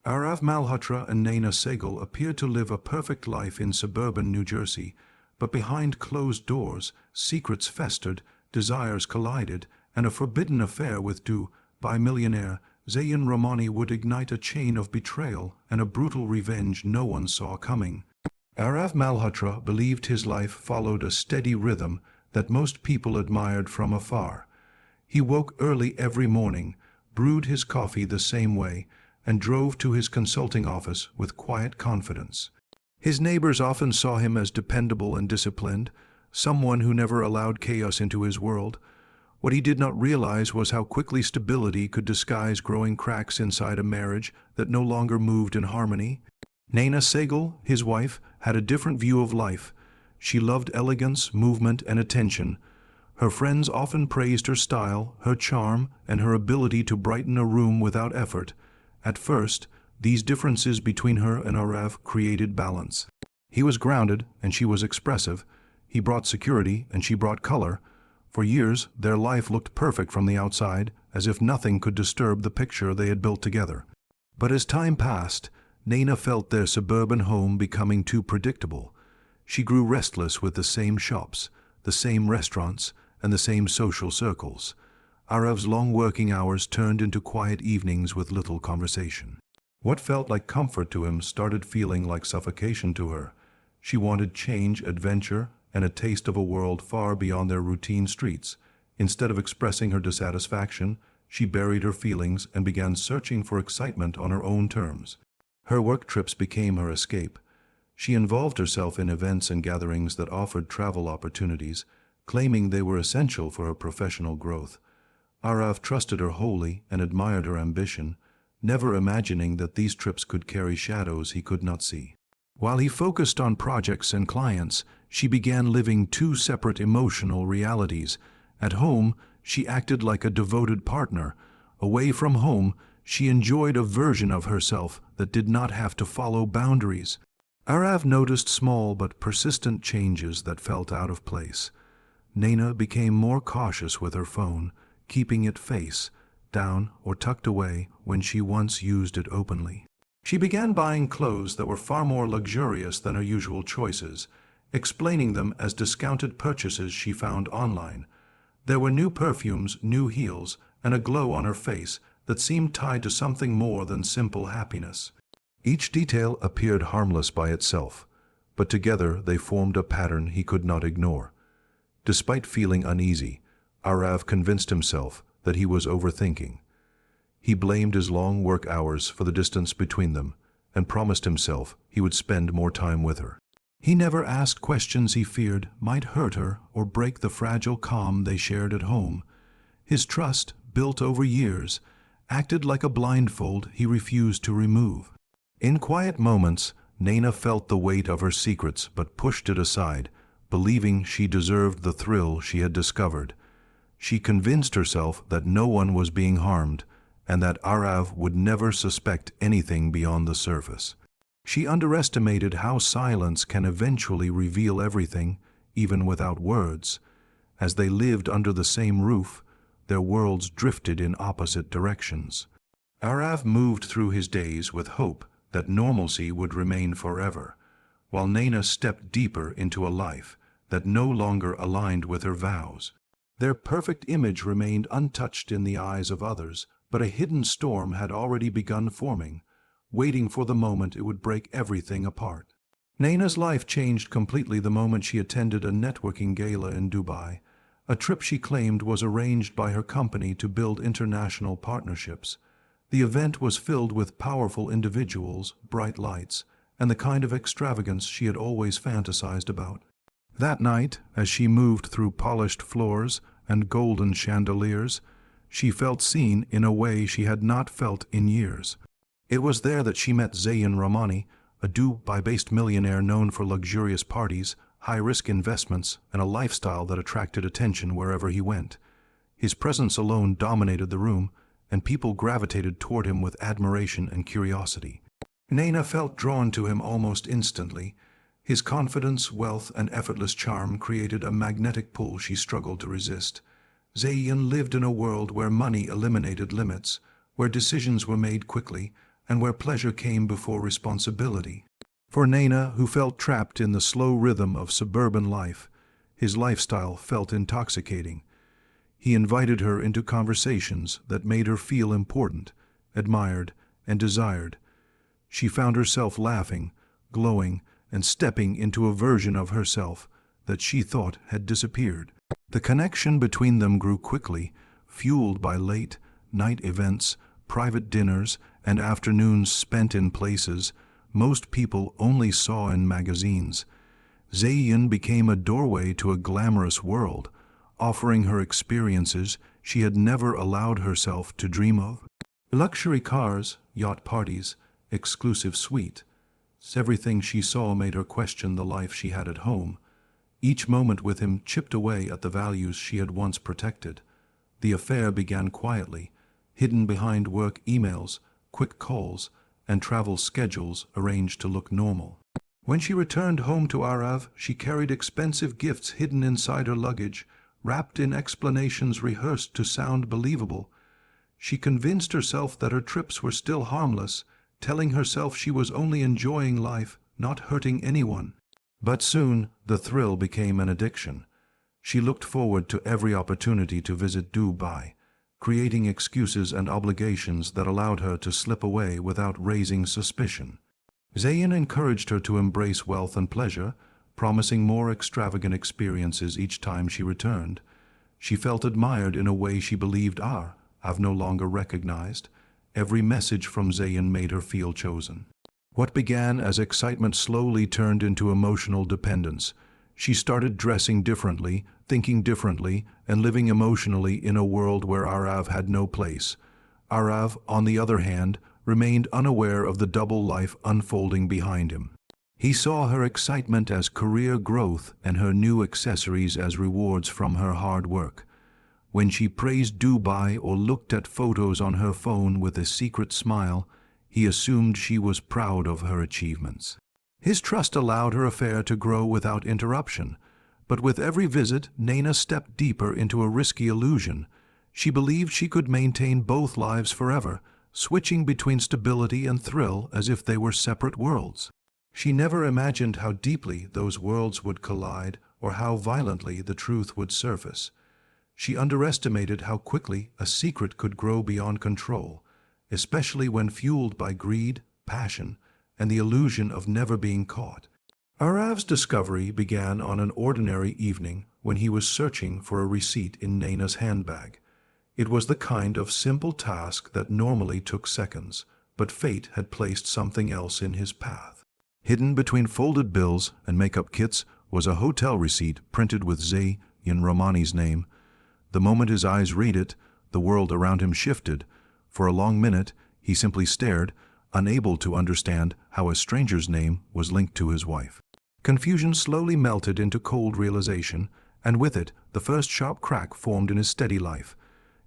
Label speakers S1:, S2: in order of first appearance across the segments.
S1: Aarav Malhotra and Naina Sehgal appeared to live a perfect life in suburban New Jersey, but behind closed doors, secrets festered, desires collided, and a forbidden affair with by Millionaire, Zayyan Rahmani would ignite a chain of betrayal and a brutal revenge no one saw coming. Aarav Malhotra believed his life followed a steady rhythm that most people admired from afar. He woke early every morning, brewed his coffee the same way, and drove to his consulting office with quiet confidence. His neighbors often saw him as dependable and disciplined, someone who never allowed chaos into his world. What he did not realize was how quickly stability could disguise growing cracks inside a marriage that no longer moved in harmony. Naina Sehgal, his wife, had a different view of life. She loved elegance, movement, and attention. Her friends often praised her style, her charm, and her ability to brighten a room without effort. At first, these differences between her and Aarav created balance. He was grounded, and she was expressive. He brought security, and she brought color. For years, their life looked perfect from the outside, as if nothing could disturb the picture they had built together. But as time passed, Naina felt their suburban home becoming too predictable. She grew restless with the same shops, the same restaurants, and the same social circles. Aarav's long working hours turned into quiet evenings with little conversation. What felt like comfort to him started feeling like suffocation to her. She wanted change, adventure, and a taste of a world far beyond their routine streets. Instead of expressing her dissatisfaction, she buried her feelings and began searching for excitement on her own terms. Her work trips became her escape. She involved herself in events and gatherings that offered travel opportunities, claiming they were essential for her professional growth. Aarav trusted her wholly and admired her ambition, never imagining that these trips could carry shadows he could not see. While he focused on projects and clients, she began living two separate emotional realities. At home, she acted like a devoted partner. Away from home, she enjoyed a version of herself that did not have to follow boundaries. Aarav noticed small but persistent changes that felt out of place. Naina became more cautious with her phone, keeping it face down or tucked away when she once used it openly. She began buying clothes that were far more luxurious than her usual choices, explaining them as discounted purchases she found online. There were new perfumes, new heels, and a glow on her face that seemed tied to something more than simple happiness. Each detail appeared harmless by itself, but together they formed a pattern he could not ignore. Despite feeling uneasy, Aarav convinced himself that he was overthinking. He blamed his long work hours for the distance between them and promised himself he would spend more time with her. He never asked questions he feared might hurt her or break the fragile calm they shared at home. His trust, built over years, acted like a blindfold he refused to remove. In quiet moments, Naina felt the weight of her secrets but pushed it aside, believing she deserved the thrill she had discovered. She convinced herself that no one was being harmed and that Aarav would never suspect anything beyond the surface. She underestimated how silence can eventually reveal everything, even without words. As they lived under the same roof, their worlds drifted in opposite directions. Aarav moved through his days with hope that normalcy would remain forever, while Naina stepped deeper into a life that no longer aligned with her vows. Their perfect image remained untouched in the eyes of others, but a hidden storm had already begun forming, waiting for the moment it would break everything apart. Naina's life changed completely the moment she attended a networking gala in Dubai. A trip she claimed was arranged by her company to build international partnerships. The event was filled with powerful individuals, bright lights, and the kind of extravagance she had always fantasized about. That night, as she moved through polished floors and golden chandeliers, she felt seen in a way she had not felt in years. It was there that she met Zayyan Rahmani, a Dubai-based millionaire known for luxurious parties, high-risk investments, and a lifestyle that attracted attention wherever he went. His presence alone dominated the room, and people gravitated toward him with admiration and curiosity. Naina felt drawn to him almost instantly. His confidence, wealth, and effortless charm created a magnetic pull she struggled to resist. Zayyan lived in a world where money eliminated limits, where decisions were made quickly, and where pleasure came before responsibility. For Naina, who felt trapped in the slow rhythm of suburban life, his lifestyle felt intoxicating. He invited her into conversations that made her feel important, admired, and desired. She found herself laughing, glowing, and stepping into a version of herself that she thought had disappeared. The connection between them grew quickly, fueled by late night events, private dinners, and afternoons spent in places most people only saw in magazines. Zayyan became a doorway to a glamorous world, offering her experiences she had never allowed herself to dream of. Luxury cars, yacht parties, exclusive suite. Everything she saw made her question the life she had at home. Each moment with him chipped away at the values she had once protected. The affair began quietly, hidden behind work emails, quick calls, and travel schedules arranged to look normal. When she returned home to Aarav, she carried expensive gifts hidden inside her luggage, wrapped in explanations rehearsed to sound believable. She convinced herself that her trips were still harmless, telling herself she was only enjoying life, not hurting anyone. But soon the thrill became an addiction. She looked forward to every opportunity to visit Dubai, creating excuses and obligations that allowed her to slip away without raising suspicion. Zayyan encouraged her to embrace wealth and pleasure, promising more extravagant experiences each time she returned. She felt admired in a way she believed Aarav no longer recognized. Every message from Zayyan made her feel chosen. What began as excitement slowly turned into emotional dependence. She started dressing differently, thinking differently, and living emotionally in a world where Aarav had no place. Aarav, on the other hand, remained unaware of the double life unfolding behind him. He saw her excitement as career growth and her new accessories as rewards from her hard work. When she praised Dubai or looked at photos on her phone with a secret smile, he assumed she was proud of her achievements. His trust allowed her affair to grow without interruption, but with every visit, Naina stepped deeper into a risky illusion. She believed she could maintain both lives forever, switching between stability and thrill as if they were separate worlds. She never imagined how deeply those worlds would collide or how violently the truth would surface. She underestimated how quickly a secret could grow beyond control, especially when fueled by greed, passion, and the illusion of never being caught. Aarav's discovery began on an ordinary evening when he was searching for a receipt in Naina's handbag. It was the kind of simple task that normally took seconds, but fate had placed something else in his path. Hidden between folded bills and makeup kits was a hotel receipt printed with Zayyan Rahmani's name. The moment his eyes read it, the world around him shifted. For a long minute, he simply stared, unable to understand how a stranger's name was linked to his wife. Confusion slowly melted into cold realization, and with it, the first sharp crack formed in his steady life.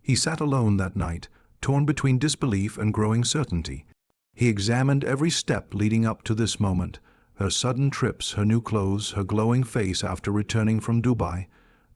S1: He sat alone that night, torn between disbelief and growing certainty. He examined every step leading up to this moment, her sudden trips, her new clothes, her glowing face after returning from Dubai.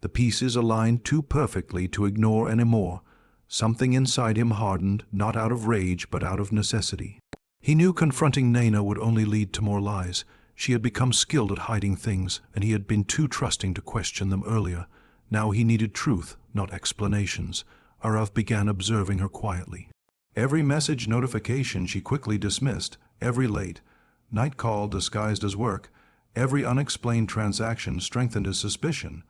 S1: The pieces aligned too perfectly to ignore anymore. Something inside him hardened, not out of rage but out of necessity. He knew confronting Naina would only lead to more lies. She had become skilled at hiding things, and he had been too trusting to question them earlier. Now he needed truth, not explanations. Aarav began observing her quietly. Every message notification she quickly dismissed, every late night call disguised as work, every unexplained transaction strengthened his suspicion.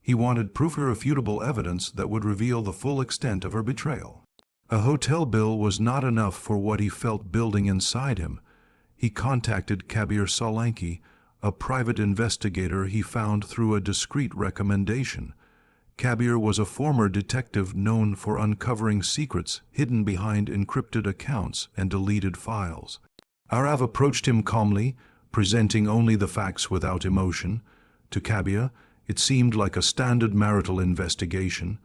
S1: He wanted proof, irrefutable evidence that would reveal the full extent of her betrayal. A hotel bill was not enough for what he felt building inside him. He contacted Kabir Solanki, a private investigator he found through a discreet recommendation. Kabir was a former detective known for uncovering secrets hidden behind encrypted accounts and deleted files. Aarav approached him calmly, presenting only the facts without emotion. To Kabir, it seemed like a standard marital investigation.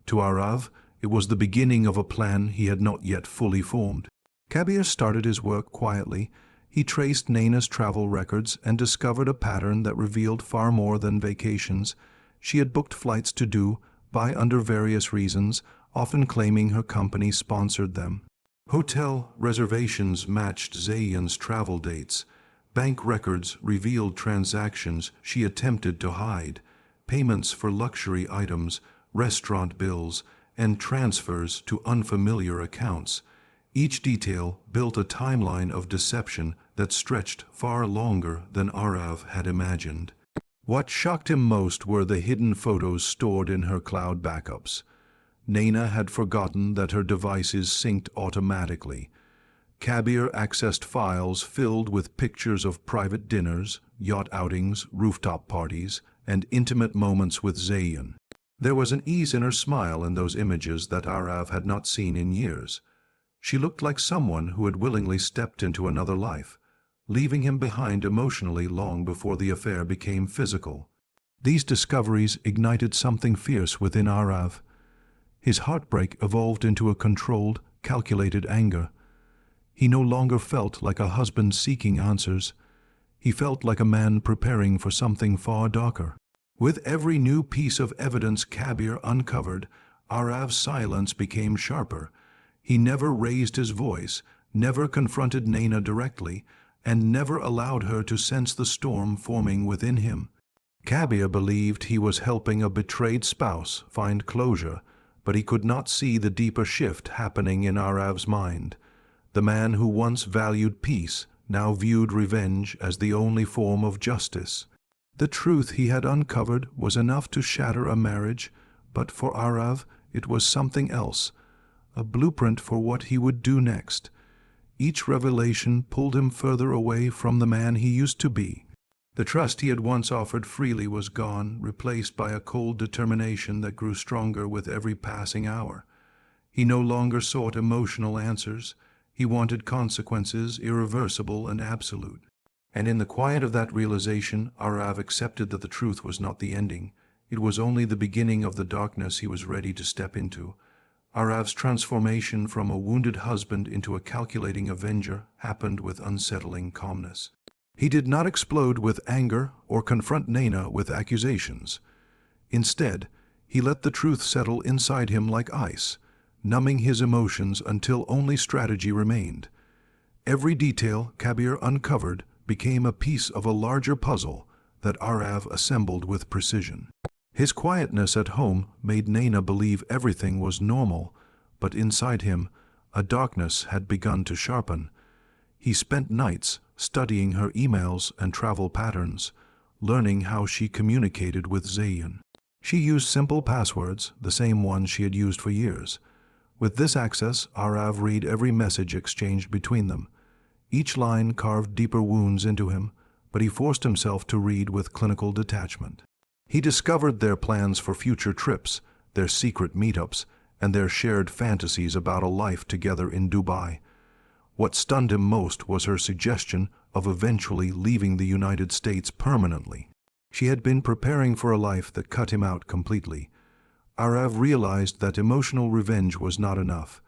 S1: To Aarav, it was the beginning of a plan he had not yet fully formed. Kabir started his work quietly. He traced Naina's travel records and discovered a pattern that revealed far more than vacations. She had booked flights to Dubai under various reasons, often claiming her company sponsored them. Hotel reservations matched Zayyan's travel dates. Bank records revealed transactions she attempted to hide, payments for luxury items, restaurant bills, and transfers to unfamiliar accounts. Each detail built a timeline of deception that stretched far longer than Aarav had imagined. What shocked him most were the hidden photos stored in her cloud backups. Naina had forgotten that her devices synced automatically. Kabir accessed files filled with pictures of private dinners, yacht outings, rooftop parties, and intimate moments with Zayyan. There was an ease in her smile in those images that Aarav had not seen in years. She looked like someone who had willingly stepped into another life, leaving him behind emotionally long before the affair became physical. These discoveries ignited something fierce within Aarav. His heartbreak evolved into a controlled, calculated anger. He no longer felt like a husband seeking answers. He felt like a man preparing for something far darker. With every new piece of evidence Kabir uncovered, Aarav's silence became sharper. He never raised his voice, never confronted Naina directly, and never allowed her to sense the storm forming within him. Kabir believed he was helping a betrayed spouse find closure, but he could not see the deeper shift happening in Aarav's mind. The man who once valued peace now viewed revenge as the only form of justice. The truth he had uncovered was enough to shatter a marriage, but for Aarav it was something else, a blueprint for what he would do next. Each revelation pulled him further away from the man he used to be. The trust he had once offered freely was gone, replaced by a cold determination that grew stronger with every passing hour. He no longer sought emotional answers. He wanted consequences, irreversible and absolute. And in the quiet of that realization, Aarav accepted that the truth was not the ending. It was only the beginning of the darkness he was ready to step into. Aarav's transformation from a wounded husband into a calculating avenger happened with unsettling calmness. He did not explode with anger or confront Naina with accusations. Instead, he let the truth settle inside him like ice, numbing his emotions until only strategy remained. Every detail Kabir uncovered became a piece of a larger puzzle that Aarav assembled with precision. His quietness at home made Naina believe everything was normal, but inside him, a darkness had begun to sharpen. He spent nights studying her emails and travel patterns, learning how she communicated with Zayyan. She used simple passwords, the same ones she had used for years. With this access, Aarav read every message exchanged between them. Each line carved deeper wounds into him, but he forced himself to read with clinical detachment. He discovered their plans for future trips, their secret meetups, and their shared fantasies about a life together in Dubai. What stunned him most was her suggestion of eventually leaving the United States permanently. She had been preparing for a life that cut him out completely. Aarav realized that emotional revenge was not enough.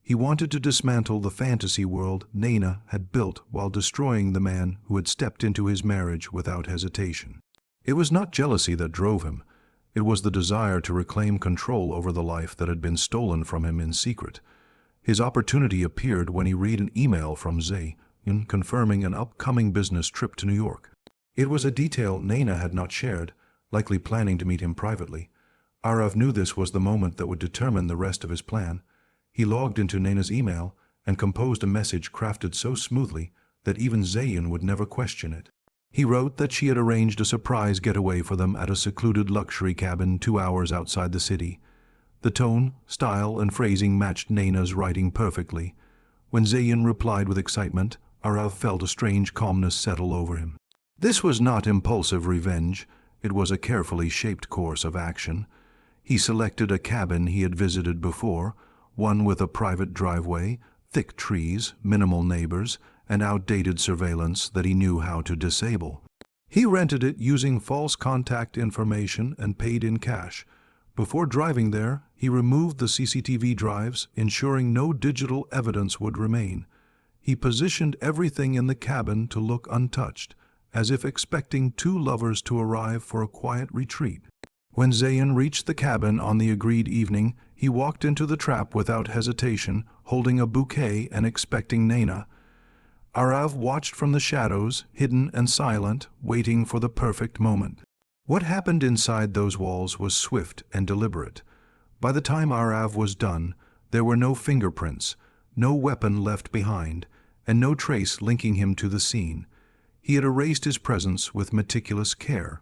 S1: He wanted to dismantle the fantasy world Naina had built while destroying the man who had stepped into his marriage without hesitation. It was not jealousy that drove him. It was the desire to reclaim control over the life that had been stolen from him in secret. His opportunity appeared when he read an email from Zayyan confirming an upcoming business trip to New York. It was a detail Naina had not shared, likely planning to meet him privately. Aarav knew this was the moment that would determine the rest of his plan. He logged into Naina's email and composed a message crafted so smoothly that even Zayyan would never question it. He wrote that she had arranged a surprise getaway for them at a secluded luxury cabin 2 hours outside the city. The tone, style, and phrasing matched Naina's writing perfectly. When Zayyan replied with excitement, Aarav felt a strange calmness settle over him. This was not impulsive revenge. It was a carefully shaped course of action. He selected a cabin he had visited before, one with a private driveway, thick trees, minimal neighbors, and outdated surveillance that he knew how to disable. He rented it using false contact information and paid in cash. Before driving there, he removed the CCTV drives, ensuring no digital evidence would remain. He positioned everything in the cabin to look untouched, as if expecting two lovers to arrive for a quiet retreat. When Zayyan reached the cabin on the agreed evening, he walked into the trap without hesitation, holding a bouquet and expecting Naina. Aarav watched from the shadows, hidden and silent, waiting for the perfect moment. What happened inside those walls was swift and deliberate. By the time Aarav was done, there were no fingerprints, no weapon left behind, and no trace linking him to the scene. He had erased his presence with meticulous care.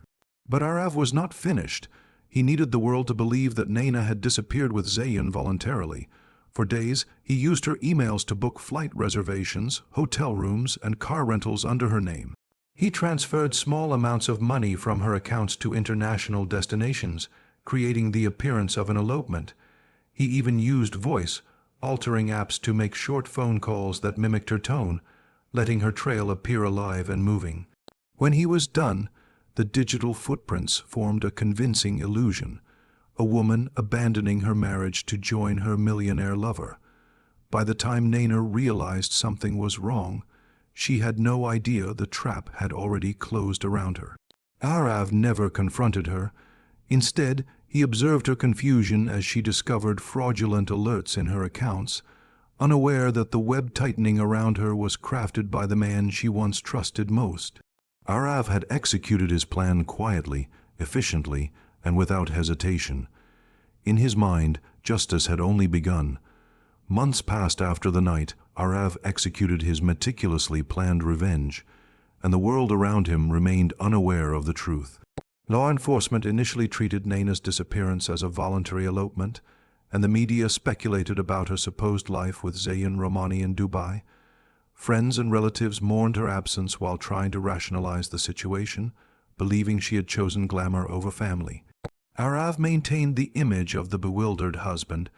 S1: But Aarav was not finished. He needed the world to believe that Naina had disappeared with Zayyan voluntarily. For days, he used her emails to book flight reservations, hotel rooms, and car rentals under her name. He transferred small amounts of money from her accounts to international destinations, creating the appearance of an elopement. He even used voice, altering apps to make short phone calls that mimicked her tone, letting her trail appear alive and moving. When he was done, the digital footprints formed a convincing illusion. A woman abandoning her marriage to join her millionaire lover. By the time Naina realized something was wrong, she had no idea the trap had already closed around her. Aarav never confronted her. Instead, he observed her confusion as she discovered fraudulent alerts in her accounts, unaware that the web tightening around her was crafted by the man she once trusted most. Aarav had executed his plan quietly, efficiently, and without hesitation. In his mind, justice had only begun. Months passed after the night Aarav executed his meticulously planned revenge, and the world around him remained unaware of the truth. Law enforcement initially treated Naina's disappearance as a voluntary elopement, and the media speculated about her supposed life with Zayyan Rahmani in Dubai. Friends and relatives mourned her absence while trying to rationalize the situation, believing she had chosen glamour over family. Aarav maintained the image of the bewildered husband,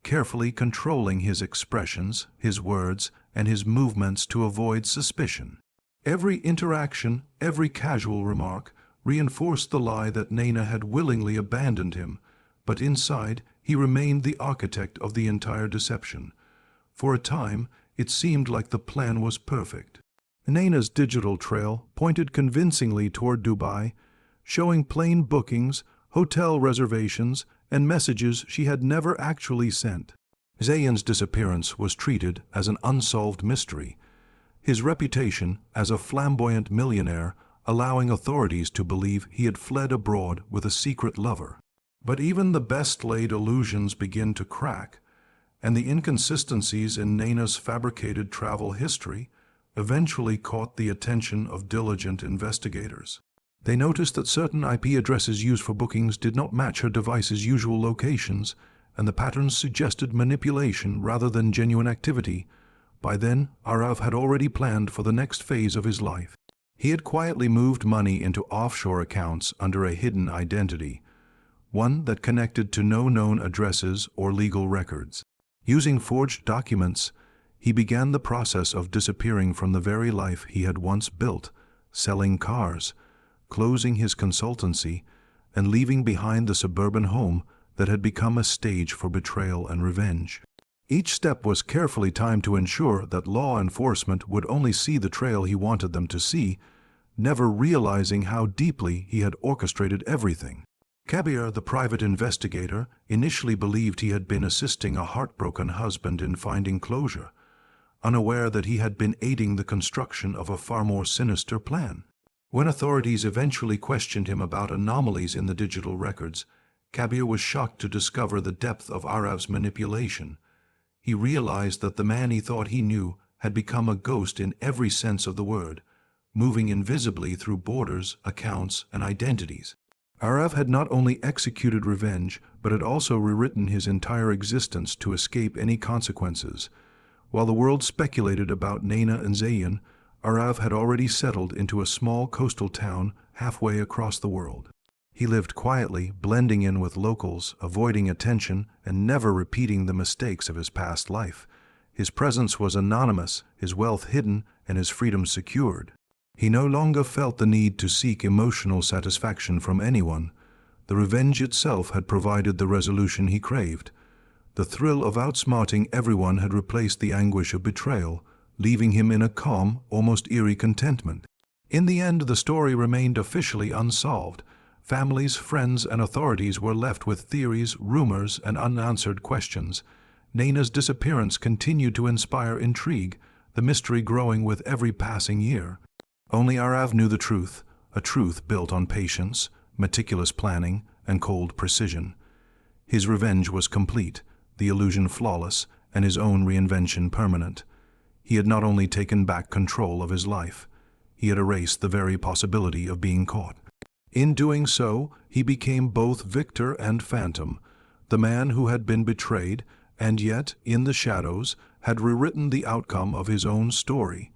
S1: carefully controlling his expressions, his words, and his movements to avoid suspicion. Every interaction, every casual remark, reinforced the lie that Naina had willingly abandoned him, but inside he remained the architect of the entire deception. For a time, it seemed like the plan was perfect. Naina's digital trail pointed convincingly toward Dubai, showing plane bookings, hotel reservations, and messages she had never actually sent. Zayyan's disappearance was treated as an unsolved mystery, his reputation as a flamboyant millionaire allowing authorities to believe he had fled abroad with a secret lover. But even the best-laid illusions began to crack, and the inconsistencies in Naina's fabricated travel history eventually caught the attention of diligent investigators. They noticed that certain IP addresses used for bookings did not match her device's usual locations, and the patterns suggested manipulation rather than genuine activity. By then, Aarav had already planned for the next phase of his life. He had quietly moved money into offshore accounts under a hidden identity, one that connected to no known addresses or legal records. Using forged documents, he began the process of disappearing from the very life he had once built, selling cars, closing his consultancy, and leaving behind the suburban home that had become a stage for betrayal and revenge. Each step was carefully timed to ensure that law enforcement would only see the trail he wanted them to see, never realizing how deeply he had orchestrated everything. Kabir, the private investigator, initially believed he had been assisting a heartbroken husband in finding closure, unaware that he had been aiding the construction of a far more sinister plan. When authorities eventually questioned him about anomalies in the digital records, Kabir was shocked to discover the depth of Aarav's manipulation. He realized that the man he thought he knew had become a ghost in every sense of the word, moving invisibly through borders, accounts, and identities. Aarav had not only executed revenge, but had also rewritten his entire existence to escape any consequences. While the world speculated about Naina and Zayyan, Aarav had already settled into a small coastal town halfway across the world. He lived quietly, blending in with locals, avoiding attention, and never repeating the mistakes of his past life. His presence was anonymous, his wealth hidden, and his freedom secured. He no longer felt the need to seek emotional satisfaction from anyone. The revenge itself had provided the resolution he craved. The thrill of outsmarting everyone had replaced the anguish of betrayal, leaving him in a calm, almost eerie contentment. In the end, the story remained officially unsolved. Families, friends, and authorities were left with theories, rumors, and unanswered questions. Naina's disappearance continued to inspire intrigue, the mystery growing with every passing year. Only Aarav knew the truth, a truth built on patience, meticulous planning, and cold precision. His revenge was complete, the illusion flawless, and his own reinvention permanent. He had not only taken back control of his life, he had erased the very possibility of being caught. In doing so, he became both victor and phantom, the man who had been betrayed and yet, in the shadows, had rewritten the outcome of his own story.